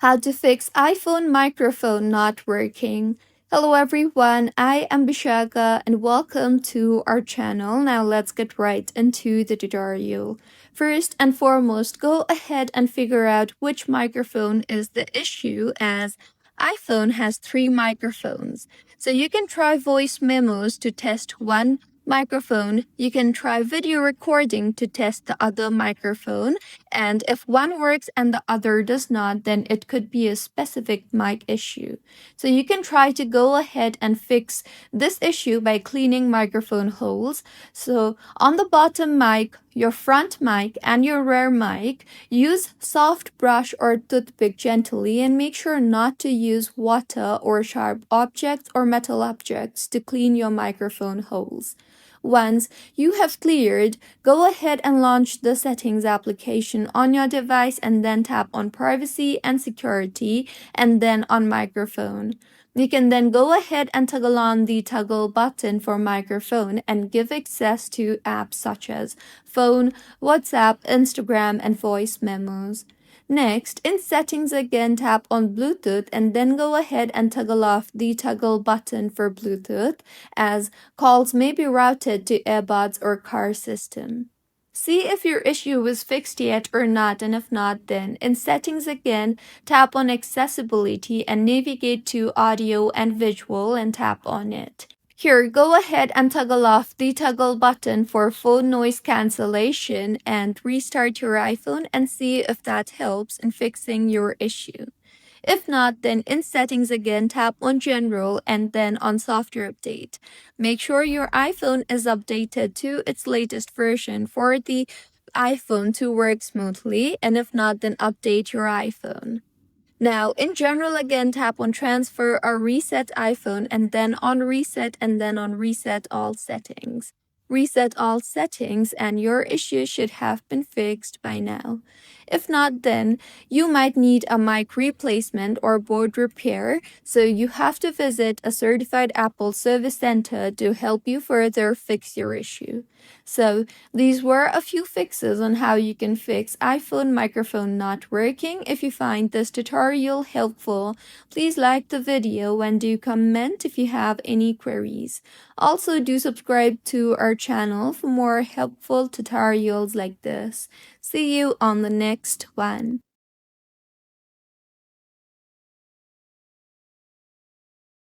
How to fix iPhone microphone not working. Hello everyone, I am Bishaga and welcome to our channel. Now let's get right into the tutorial. First and foremost, go ahead and figure out which microphone is the issue, as iPhone has 3 microphones. So you can try voice memos to test one microphone, you can try video recording to test the other microphone, and if one works and the other does not, then it could be a specific mic issue. So you can try to go ahead and fix this issue by cleaning microphone holes. So on the bottom mic, your front mic, and your rear mic, use soft brush or toothpick gently and make sure not to use water or sharp objects or metal objects to clean your microphone holes. Once you have cleared, go ahead and launch the settings application on your device and then tap on privacy and security and then on microphone. You can then go ahead and toggle on the toggle button for microphone and give access to apps such as phone, WhatsApp, Instagram, and voice memos. Next, in settings again, tap on Bluetooth and then go ahead and toggle off the toggle button for Bluetooth, as calls may be routed to earbuds or car system. See if your issue is fixed yet or not, and if not, then in settings again, tap on accessibility and navigate to audio and visual and tap on it. Here, go ahead and toggle off the toggle button for phone noise cancellation and restart your iPhone and see if that helps in fixing your issue. If not, then in settings again, tap on general and then on software update. Make sure your iPhone is updated to its latest version for the iPhone to work smoothly, and if not, then update your iPhone. Now, in general again, tap on transfer or reset iPhone and then on reset and then on reset all settings. Reset all settings and your issue should have been fixed by now. If not, then you might need a mic replacement or board repair, so you have to visit a certified Apple service center to help you further fix your issue. So these were a few fixes on how you can fix iPhone microphone not working. If you find this tutorial helpful, please like the video and do comment if you have any queries. Also, do subscribe to our channel for more helpful tutorials like this. See you on the next one.